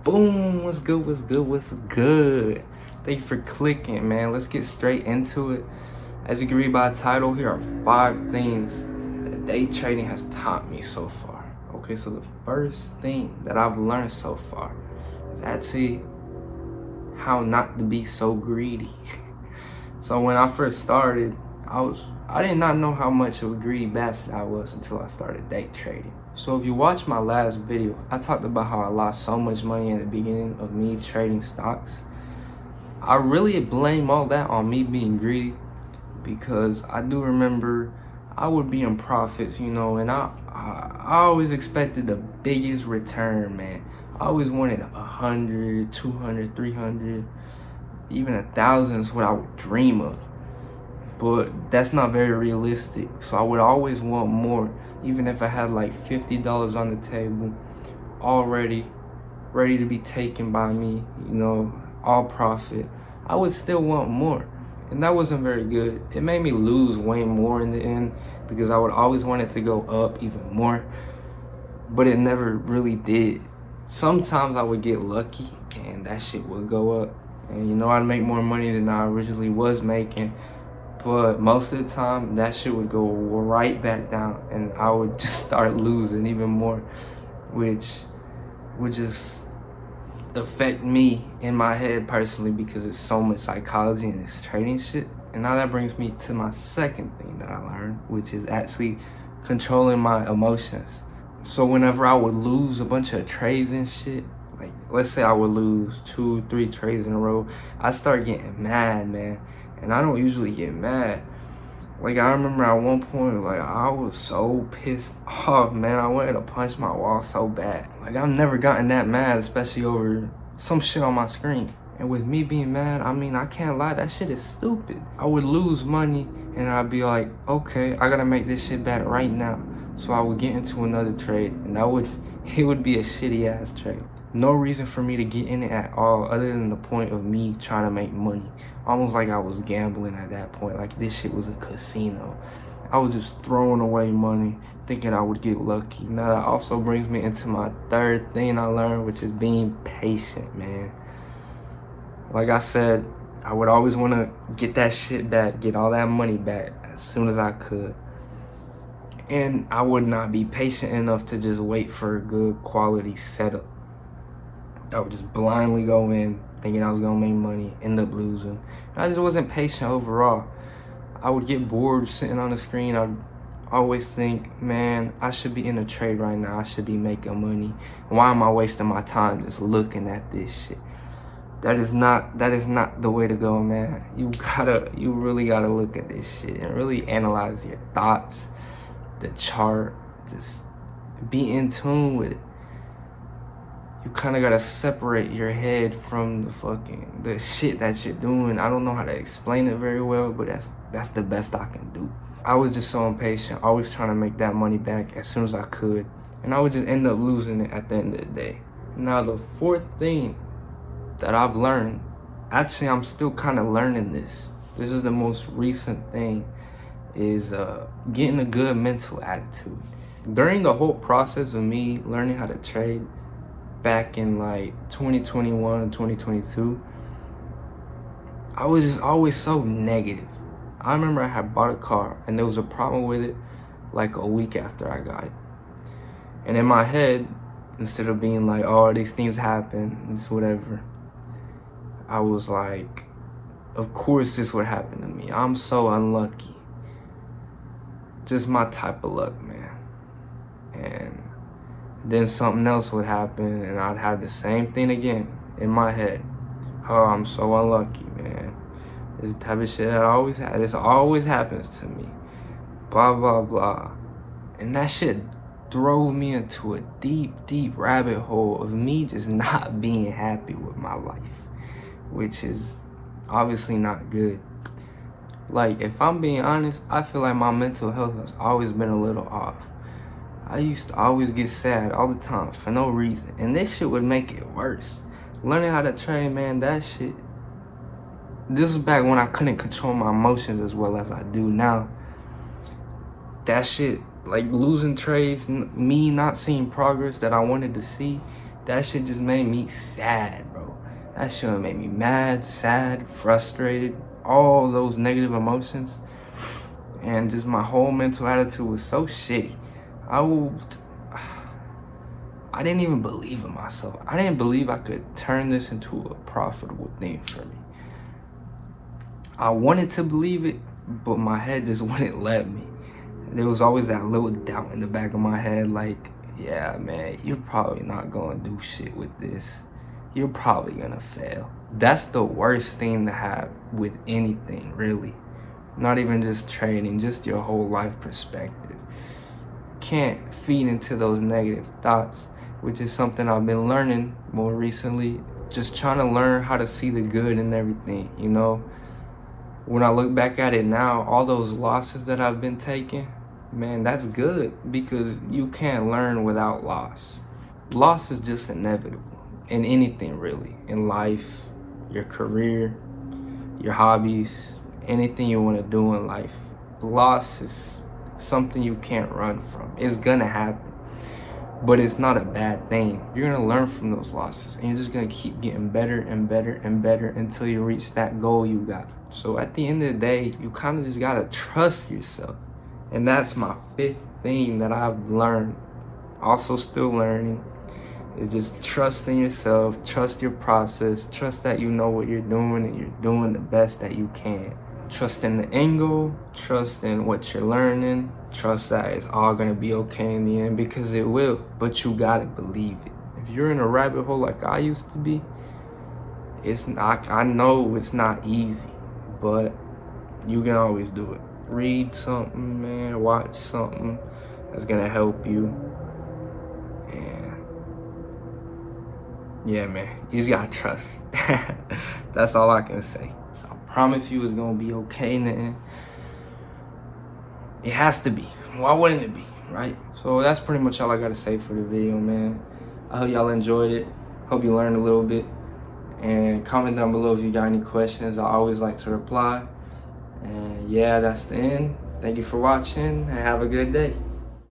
Boom, what's good, what's good, what's good? Thank you for clicking, man. Let's get straight into it. As you can read by the title, here are 5 things that day trading has taught me so far. Okay, so the first thing that I've learned so far is actually how not to be so greedy. So when I first started, I did not know how much of a greedy bastard I was until I started day trading. So if you watch my last video, I talked about how I lost so much money at the beginning of me trading stocks. I really blame all that on me being greedy, because I do remember I would be in profits, and I always expected the biggest return, man. I always wanted 100, 200, 300, even 1,000 is what I would dream of. But that's not very realistic. So I would always want more, even if I had like $50 on the table already ready to be taken by me, all profit. I would still want more. And that wasn't very good. It made me lose way more in the end, because I would always want it to go up even more, but it never really did. Sometimes I would get lucky and that shit would go up, and I'd make more money than I originally was making. But most of the time, that shit would go right back down, and I would just start losing even more, which would just affect me in my head personally, because it's so much psychology in this trading shit. And now that brings me to my second thing that I learned, which is actually controlling my emotions. So whenever I would lose a bunch of trades and shit, like let's say I would lose 2, 3 trades in a row, I start getting mad, man. And I don't usually get mad. Like, I remember at one point, like, I was so pissed off, man. I wanted to punch my wall so bad. Like, I've never gotten that mad, especially over some shit on my screen. And with me being mad, I can't lie, that shit is stupid. I would lose money, and I'd be like, okay, I gotta make this shit back right now. So I would get into another trade, and it would be a shitty ass trade. No reason for me to get in it at all, other than the point of me trying to make money. Almost like I was gambling at that point, like this shit was a casino. I was just throwing away money, thinking I would get lucky. Now that also brings me into my third thing I learned, which is being patient, man. Like I said, I would always want to get that shit back, get all that money back as soon as I could. And I would not be patient enough to just wait for a good quality setup. I would just blindly go in thinking I was gonna make money, end up losing. I just wasn't patient overall. I would get bored sitting on the screen. I'd always think, man, I should be in a trade right now. I should be making money. Why am I wasting my time just looking at this shit? That is not the way to go, man. You really gotta look at this shit and really analyze your thoughts, the chart, just be in tune with it. You kind of gotta separate your head from the shit that you're doing. I don't know how to explain it very well, but that's the best I can do. I was just so impatient, always trying to make that money back as soon as I could, and I would just end up losing it at the end of the day. Now the fourth thing that I've learned, actually I'm still kind of learning this. This is the most recent thing, is getting a good mental attitude. During the whole process of me learning how to trade, back in like 2021, 2022, I was just always so negative. I remember I had bought a car and there was a problem with it like a week after I got it. And in my head, instead of being like, oh, these things happen, it's whatever, I was like, of course this would happen to me. I'm so unlucky. Just my type of luck, man. And then something else would happen and I'd have the same thing again in my head. Oh, I'm so unlucky, man. This type of shit this always happens to me. Blah, blah, blah. And that shit drove me into a deep, deep rabbit hole of me just not being happy with my life, which is obviously not good. Like, if I'm being honest, I feel like my mental health has always been a little off. I used to always get sad all the time for no reason, and this shit would make it worse. Learning how to trade, man, this is back when I couldn't control my emotions as well as I do now. That shit, like losing trades, me not seeing progress that I wanted to see, that shit just made me sad, bro. That shit made me mad, sad, frustrated, all those negative emotions. And just my whole mental attitude was so shitty. I didn't even believe in myself. I didn't believe I could turn this into a profitable thing for me. I wanted to believe it, but my head just wouldn't let me. There was always that little doubt in the back of my head, like, yeah, man, you're probably not gonna do shit with this. You're probably gonna fail. That's the worst thing to have with anything, really. Not even just trading, just your whole life perspective. Can't feed into those negative thoughts, which is something I've been learning more recently. Just trying to learn how to see the good in everything, you know? When I look back at it now, all those losses that I've been taking, man, that's good, because you can't learn without loss. Loss is just inevitable in anything, really. In life, your career, your hobbies, anything you want to do in life. Loss is something you can't run from. It's gonna happen, but it's not a bad thing. You're gonna learn from those losses, and you're just gonna keep getting better and better and better until you reach that goal you got. So at the end of the day, you kind of just gotta trust yourself. And that's my 5th thing that I've learned, also still learning, is just trust in yourself, trust your process, trust that you know what you're doing and you're doing the best that you can. Trust in the end goal, trust in what you're learning, trust that it's all gonna be okay in the end, because it will, but you gotta believe it. If you're in a rabbit hole like I used to be, it's not, I know it's not easy, but you can always do it. Read something, man, watch something that's gonna help you. And yeah, man, you just gotta trust. That's all I can say. I promise you it's gonna be okay in the end. It has to be. Why wouldn't it be, right? So that's pretty much all I gotta say for the video, man. I hope y'all enjoyed it. Hope you learned a little bit. And comment down below if you got any questions. I always like to reply. And yeah, that's the end. Thank you for watching and have a good day.